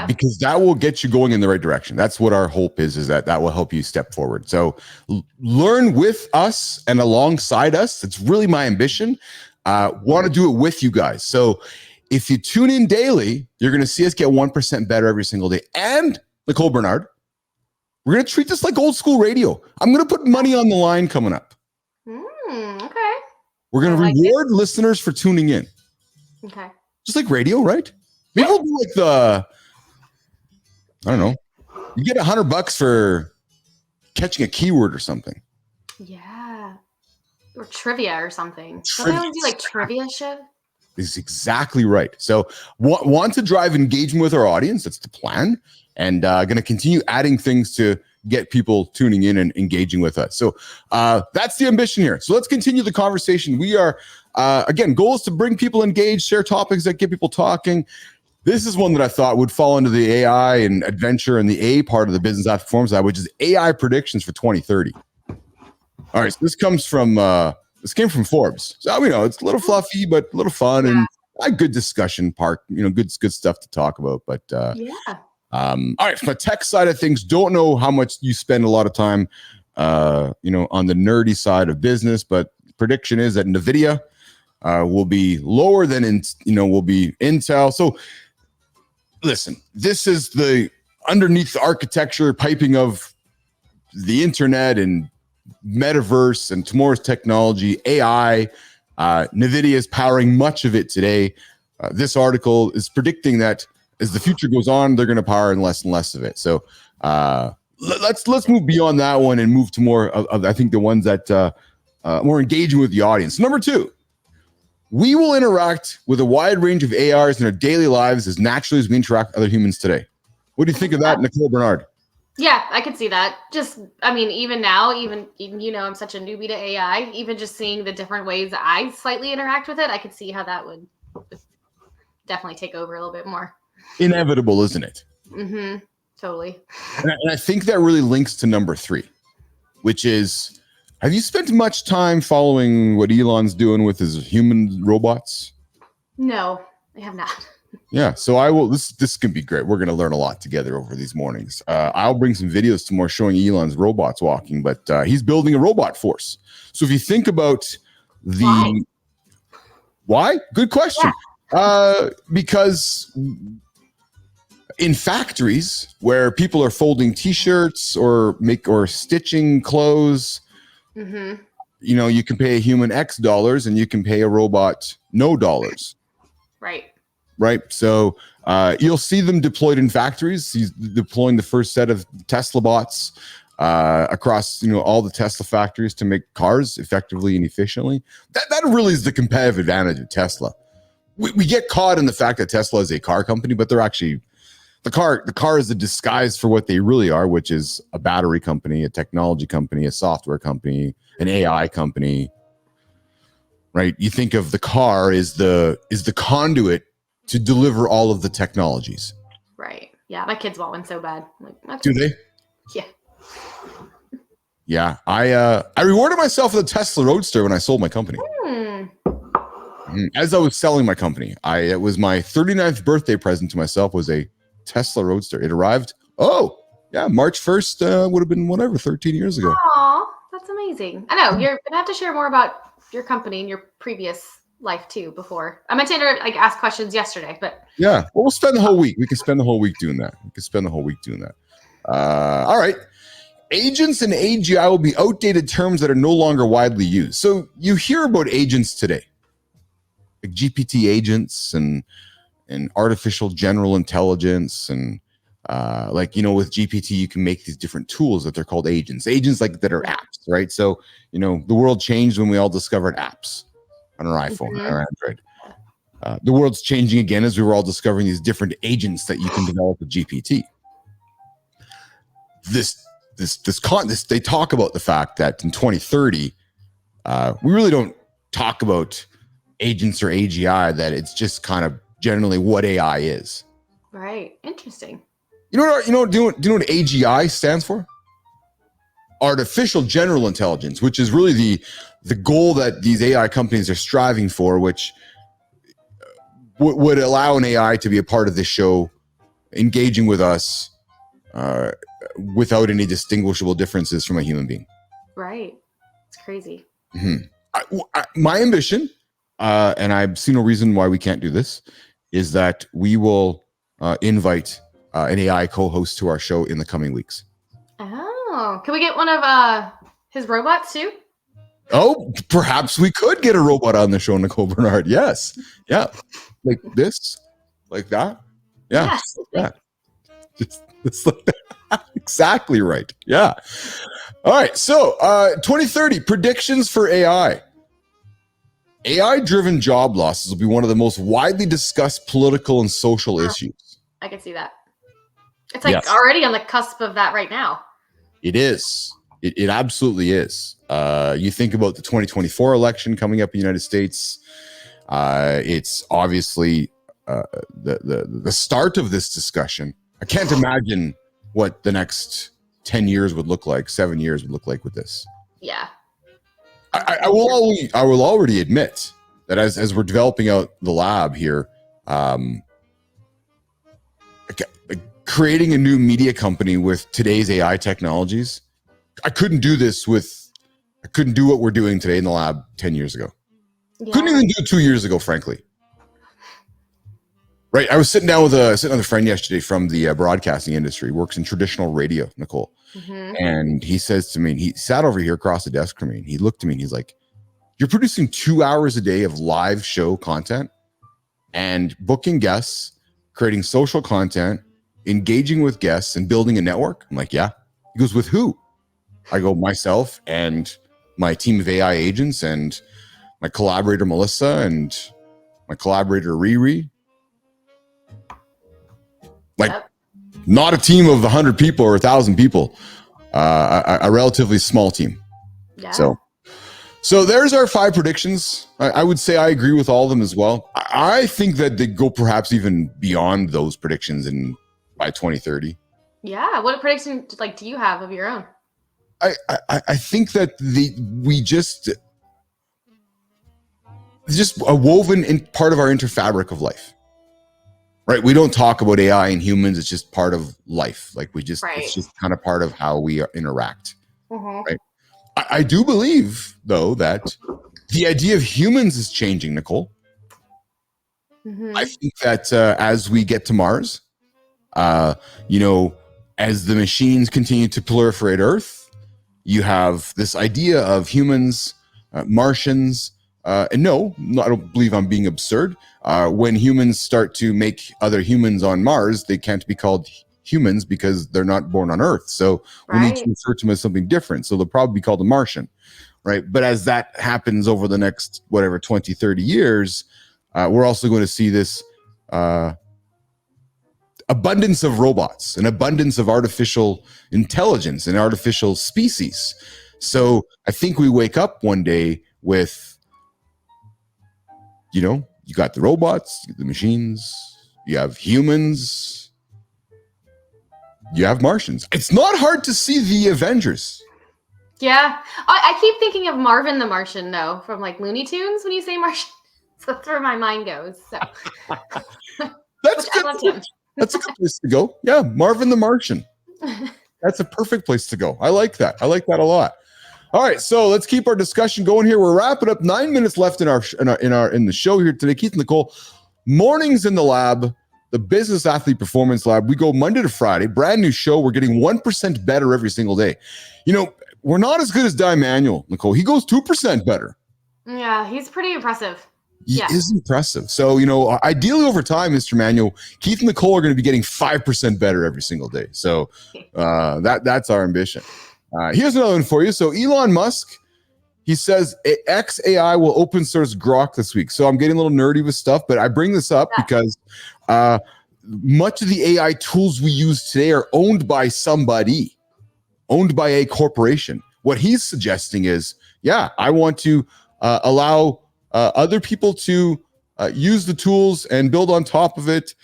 Because that will get you going in the right direction. That's what our hope is that will help you step forward. So learn with us and alongside us. That's really my ambition. Want to do it with you guys. So if you tune in daily, you're going to see us get 1% better every single day. And Nicole Bernard, we're going to treat this like old school radio. I'm going to put money on the line coming up. Okay. We're going to reward listeners for tuning in. Okay. Just like radio, right? Maybe we'll do like I don't know. You get $100 for catching a keyword or something. Yeah. Or trivia or something. Don't they always do like trivia shit? Is exactly right. So want to drive engagement with our audience. That's the plan. And going to continue adding things to get people tuning in and engaging with us. So that's the ambition here. So let's continue the conversation. We are, again, goal is to bring people engaged, share topics that get people talking. This is one that I thought would fall into the AI and adventure and the A part of the business at performance side, which is AI predictions for 2030. All right, so this came from Forbes. So it's a little fluffy, but a little fun and a good discussion part. Good stuff to talk about. But all right, from a tech side of things, don't know how much you spend a lot of time, on the nerdy side of business, but prediction is that NVIDIA will be lower than will be Intel. So listen, this is the underneath the architecture piping of the internet and metaverse and tomorrow's technology, AI. NVIDIA is powering much of it today. This article is predicting that as the future goes on, they're going to power less and less of it. So let's move beyond that one and move to more of I think the ones that more engaging with the audience. Number 2, we will interact with a wide range of ARs in our daily lives as naturally as we interact with other humans today. What do you think of that, Nicole Bernard? Yeah, I could see that. Even now, even I'm such a newbie to AI, even just seeing the different ways I slightly interact with it, I could see how that would definitely take over a little bit more. Inevitable, isn't it? Mm-hmm. Totally. And I think that really links to number 3, which is, have you spent much time following what Elon's doing with his human robots? No, I have not. Yeah, so I will. This can be great. We're going to learn a lot together over these mornings. I'll bring some videos tomorrow showing Elon's robots walking, but he's building a robot force. So if you think about why? Good question. Yeah. Because in factories where people are folding T-shirts or stitching clothes, mm-hmm. You can pay a human X dollars and you can pay a robot no dollars. Right. So you'll see them deployed in factories. He's deploying the first set of Tesla bots across all the Tesla factories to make cars effectively and efficiently. That really is the competitive advantage of Tesla. We get caught in the fact that Tesla is a car company, but they're actually the car is a disguise for what they really are, which is a battery company, a technology company, a software company, an AI company. Right? You think of the car is the conduit to deliver all of the technologies. Right. Yeah. My kids want one so bad. Do they? Yeah. Yeah. I rewarded myself with a Tesla Roadster when I sold my company. As I was selling my company, it was my 39th birthday present to myself was a Tesla Roadster. It arrived. Oh, yeah. March 1st would have been 13 years ago. Aw, that's amazing. I know you're going to have to share more about your company and your previous life too before. I meant to ask questions yesterday, but yeah, well, we'll spend the whole week. We can spend the whole week doing that. All right. Agents and AGI will be outdated terms that are no longer widely used. So you hear about agents today, like GPT agents and artificial general intelligence and with GPT, you can make these different tools that they're called agents that are apps, right? So, the world changed when we all discovered apps on our iPhone, mm-hmm. or Android. The world's changing again as we were all discovering these different agents that you can develop with GPT. They talk about the fact that in 2030, we really don't talk about agents or AGI, that it's just kind of generally what AI is. Right. Interesting. Do you know what AGI stands for? Artificial general intelligence, which is really the goal that these AI companies are striving for, which would allow an AI to be a part of this show, engaging with us without any distinguishable differences from a human being. Right. It's crazy. Mm-hmm. My ambition, and I see no reason why we can't do this, is that we will invite an AI co-host to our show in the coming weeks. Oh, can we get one of his robots too? Oh, perhaps we could get a robot on the show, Nicole Bernard. Yes. Yeah. Like this, like that. Yeah. Yes. Yeah. Just like that. Exactly right. Yeah. All right. So 2030 predictions for AI. AI-driven job losses will be one of the most widely discussed political and social issues. I can see that. It's already on the cusp of that right now. It is. It absolutely is. You think about the 2024 election coming up in the United States. It's obviously the start of this discussion. I can't imagine what the next 10 years would look like, 7 years would look like with this. Yeah. I will already admit that as we're developing out the lab here, creating a new media company with today's AI technologies, I couldn't do what we're doing today in the lab 10 years ago. Yeah. Couldn't even do it 2 years ago, frankly. Right. I was sitting down with a friend yesterday from the broadcasting industry, works in traditional radio, Nicole. Mm-hmm. And he says to me, he sat over here across the desk from me, and he looked at me and he's like, "You're producing 2 hours a day of live show content and booking guests, creating social content, engaging with guests, and building a network?" I'm like, "Yeah." He goes, "With who?" I go, "Myself and my team of AI agents and my collaborator, Melissa, and my collaborator, Riri." Like, yep. Not a team of 100 people or 1,000 people, a relatively small team. Yeah. So there's our 5 predictions. I would say I agree with all of them as well. I think that they go perhaps even beyond those predictions by 2030. Yeah. What prediction do you have of your own? I think that we just a woven in part of our interfabric of life. Right. We don't talk about AI and humans. It's just part of life. It's just kind of part of how we interact. Mm-hmm. Right. I do believe, though, that the idea of humans is changing, Nicole. Mm-hmm. I think that as we get to Mars, as the machines continue to proliferate Earth, you have this idea of humans, Martians, and no, I don't believe I'm being absurd. When humans start to make other humans on Mars, they can't be called humans because they're not born on Earth. So we need to refer to them as something different. So they'll probably be called a Martian, right? But as that happens over the next, 20, 30 years, we're also going to see this abundance of robots, an abundance of artificial intelligence and artificial species. So I think we wake up one day with, you got the robots, the machines, you have humans, you have Martians. It's not hard to see the Avengers. Yeah. I keep thinking of Marvin the Martian, though, from Looney Tunes when you say Martian. So that's where my mind goes. So. That's good. That's a good place to go. Yeah, Marvin the Martian. That's a perfect place to go. I like that. I like that a lot. All right, so let's keep our discussion going here. We're wrapping up. 9 minutes left in the show here today. Keith and Nicole, mornings in the lab, the Business Athlete Performance Lab. We go Monday to Friday. Brand new show. We're getting 1% better every single day. We're not as good as Di Manuel, Nicole. He goes 2% better. Yeah, he's pretty impressive. He is impressive. So, ideally over time, Mr. Manuel, Keith and Nicole are going to be getting 5% better every single day. So that's our ambition. Here's another one for you. So Elon Musk, he says XAI will open source Grok this week. So I'm getting a little nerdy with stuff, but I bring this up because much of the AI tools we use today are owned by somebody, owned by a corporation. What he's suggesting is, I want to allow other people to use the tools and build on top of it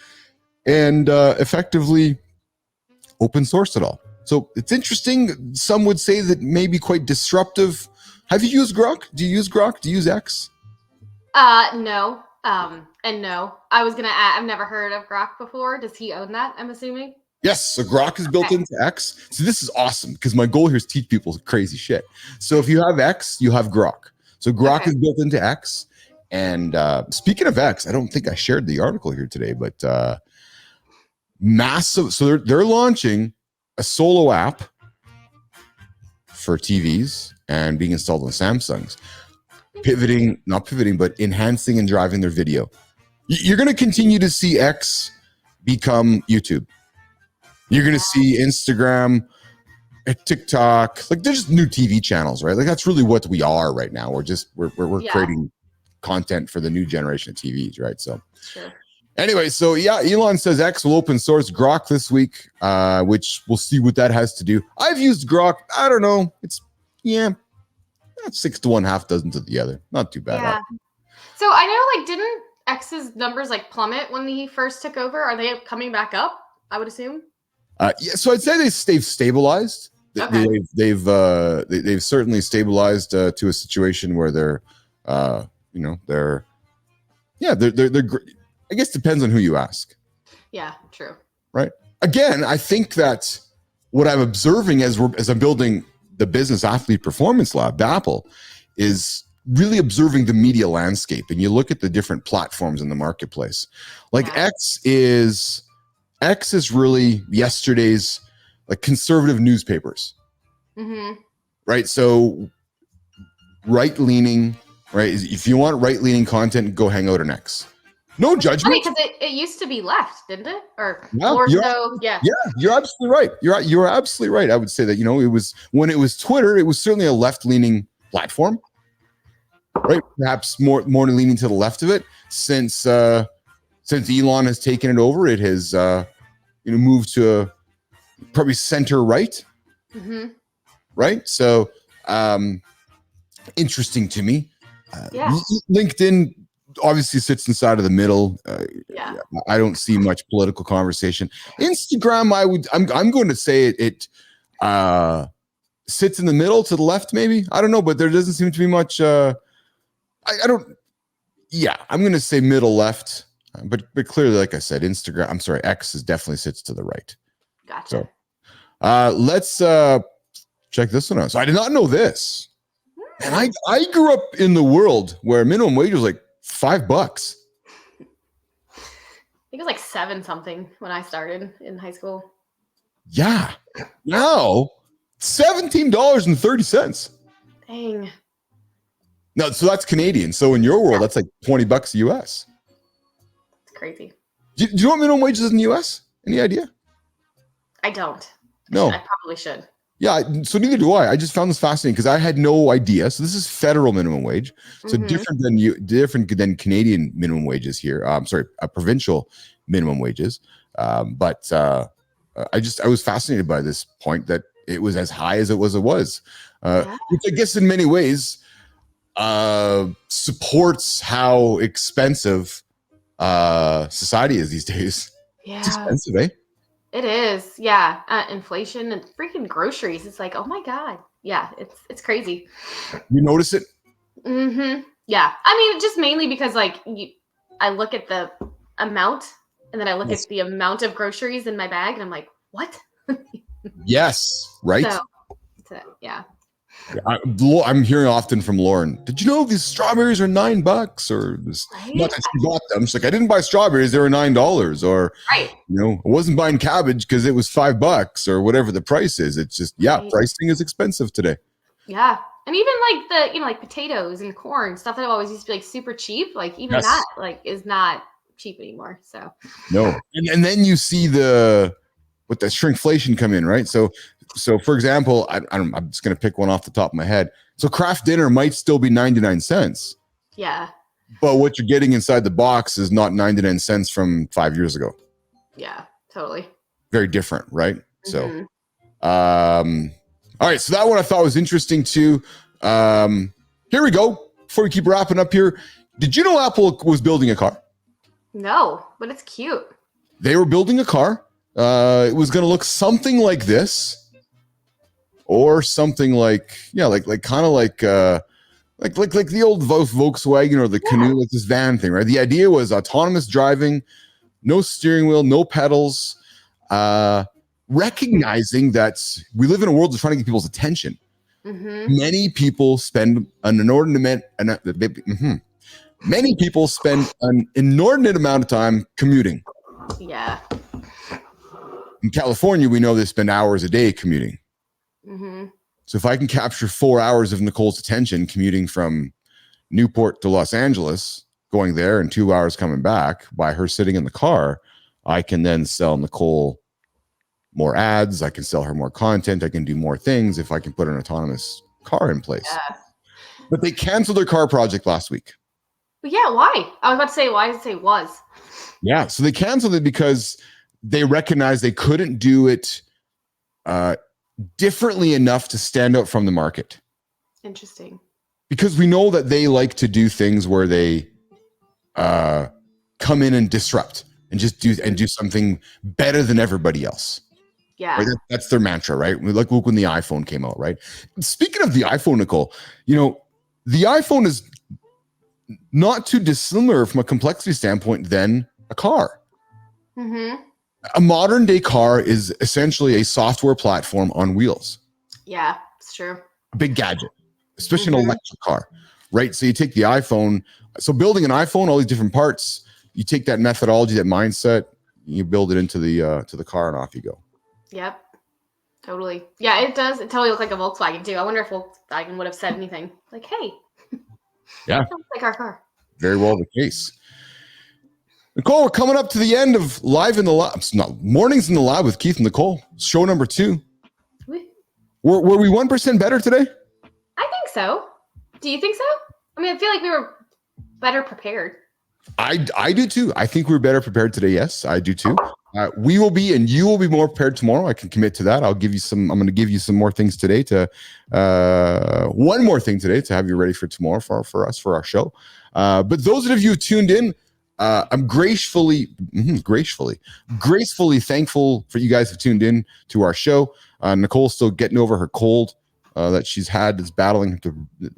and effectively open source it all. So it's interesting. Some would say that may be quite disruptive. Have you used Grok? Do you use Grok? Do you use X? No. And no. I was going to add, I've never heard of Grok before. Does he own that, I'm assuming? Yes. So Grok is built into X. So this is awesome because my goal here is teach people crazy shit. So if you have X, you have Grok. So Grok is built into X. And speaking of X, I don't think I shared the article here today, but massive. So they're launching a solo app for TVs and being installed on Samsungs, not pivoting, but enhancing and driving their video. You're going to continue to see X become YouTube. You're going to see Instagram, TikTok, there's just new TV channels, right? That's really what we are right now. We're creating content for the new generation of TVs, right? So, Anyway, so yeah, Elon says X will open source Grok this week, which we'll see what that has to do. I've used Grok. I don't know. It's 6 to 1, half dozen to the other. Not too bad. Yeah. So I know, like, didn't X's numbers like plummet when he first took over? Are they coming back up? I would assume. Yeah. So I'd say they've stabilized. Okay. They've certainly stabilized to a situation where they're great. I guess depends on who you ask. Yeah, true. Right. Again, I think that what I'm observing as I'm building the Business Athlete Performance Lab, BAPL, is really observing the media landscape. And you look at the different platforms in the marketplace. Like X is really yesterday's like conservative newspapers. Mm-hmm. Right. So right-leaning, right? If you want right-leaning content, go hang out on X. No judgment. Because it used to be left, didn't it? Or Yeah, you're absolutely right. You're absolutely right. I would say that, it was when it was Twitter, it was certainly a left-leaning platform, right? Perhaps more leaning to the left of it. Since Elon has taken it over, it has moved to probably center right. Mm-hmm. Right. So interesting to me. Yeah. LinkedIn obviously sits inside of the middle. Yeah. I don't see much political conversation. Instagram, I'm going to say it sits in the middle to the left, maybe. I don't know, but there doesn't seem to be much. I'm going to say middle left, but clearly, like I said, X definitely sits to the right. Gotcha. So let's check this one out. So I did not know this. And I grew up in the world where minimum wage was like $5. I think it was like 7 something when I started in high school. Yeah. Now $17.30. Dang. No, so that's Canadian. So in your world, that's like $20 US. It's crazy. Do you know what minimum wage is in the US? Any idea? I don't. No. I probably should. Yeah, so neither do I. I just found this fascinating because I had no idea. So this is federal minimum wage, so different than Canadian minimum wages here. Provincial minimum wages. But I was fascinated by this point that it was as high as it was. Which I guess in many ways supports how expensive society is these days. Yeah, it's expensive, eh? It is, yeah. Inflation and freaking groceries. It's like, oh my god, yeah. It's crazy. You notice it? Mm-hmm. Yeah. I mean, just mainly because I look at the amount, and then I look at the amount of groceries in my bag, and I'm like, what? Yes. Right. So yeah. I'm hearing often from Lauren, did you know these strawberries are $9? Or this, not that she bought them. She's like, I didn't buy strawberries, they were $9. Or I wasn't buying cabbage because it was $5 or whatever the price is. It's just pricing is expensive today. Yeah. And even like like potatoes and corn, stuff that always used to be like super cheap, like even that like is not cheap anymore. So no. And then you see the shrinkflation come in, right? So for example, I'm just going to pick one off the top of my head. So Kraft dinner might still be 99 cents. Yeah. But what you're getting inside the box is not 99 cents from 5 years ago. Yeah, totally. Very different, right? So, all right. So that one I thought was interesting too. Here we go. Before we keep wrapping up here, did you know Apple was building a car? No, but it's cute. They were building a car. It was going to look something like this. Or something like kind of like the old Volkswagen or the Canoe, like this van thing, right? The idea was autonomous driving, no steering wheel, no pedals, recognizing that we live in a world that's trying to get people's attention. Mm-hmm. Many people spend an inordinate amount of time commuting. Yeah. In California, we know they spend hours a day commuting. Mm-hmm. So if I can capture 4 hours of Nicole's attention commuting from Newport to Los Angeles, going there and 2 hours coming back by her sitting in the car, I can then sell Nicole more ads. I can sell her more content. I can do more things if I can put an autonomous car in place. Yeah. But they canceled their car project last week. But yeah, why? I was about to say, why did it say was? Yeah, so they canceled it because they recognized they couldn't do it differently enough to stand out from the market. Interesting. Because we know that they like to do things where they come in and disrupt and just do something better than everybody else. Yeah. Right? That's their mantra, right? Like when the iPhone came out, right? Speaking of the iPhone, Nicole, the iPhone is not too dissimilar from a complexity standpoint than a car. Mm-hmm. A modern day car is essentially a software platform on wheels. Yeah, it's true. A big gadget, especially an electric car, right? So you take the iPhone. So building an iPhone, all these different parts, you take that methodology, that mindset, you build it into the car, and off you go. Yep. Totally. Yeah, it does. It totally looks like a Volkswagen too. I wonder if Volkswagen would have said anything like, "Hey, yeah, that sounds like our car." Very well the case. Nicole, we're coming up to the end of Live in the Lab. It's not Mornings in the Lab with Keith and Nicole. Show number 2. Were we 1% better today? I think so. Do you think so? I mean, I feel like we were better prepared. I do too. I think we're better prepared today. Yes, I do too. We will be, and you will be more prepared tomorrow. I can commit to that. I'm going to give you some more things today one more thing today to have you ready for tomorrow for us, for our show. But those of you who tuned in, I'm gracefully thankful for you guys who tuned in to our show. Nicole's still getting over her cold that she's had. Is battling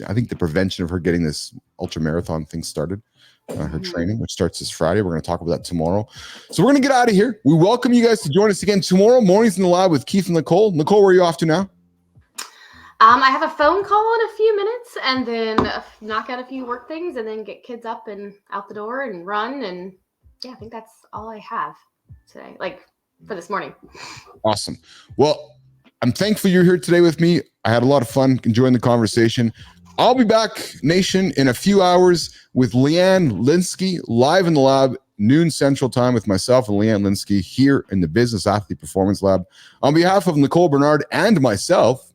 I think the prevention of her getting this ultra marathon thing started. Her training, which starts this Friday. We're going to talk about that tomorrow. So we're going to get out of here. We welcome you guys to join us again tomorrow. Mornings in the Lab with Keith and Nicole. Nicole, where are you off to now? I have a phone call in a few minutes, and then knock out a few work things, and then get kids up and out the door and run. And yeah, I think that's all I have today, like for this morning. Awesome. Well, I'm thankful you're here today with me. I had a lot of fun enjoying the conversation. I'll be back, Nation, in a few hours with Leanne Linsky, live in the lab, noon Central Time, with myself and Leanne Linsky here in the Business Athlete Performance Lab. On behalf of Nicole Bernard and myself,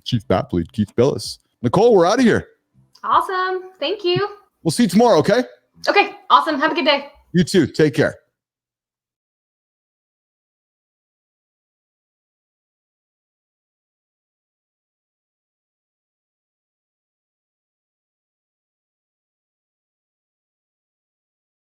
Chief BAPL Lead Keith Billis. Nicole, we're out of here. Awesome. Thank you. We'll see you tomorrow, okay? Okay. Awesome. Have a good day. You too. Take care.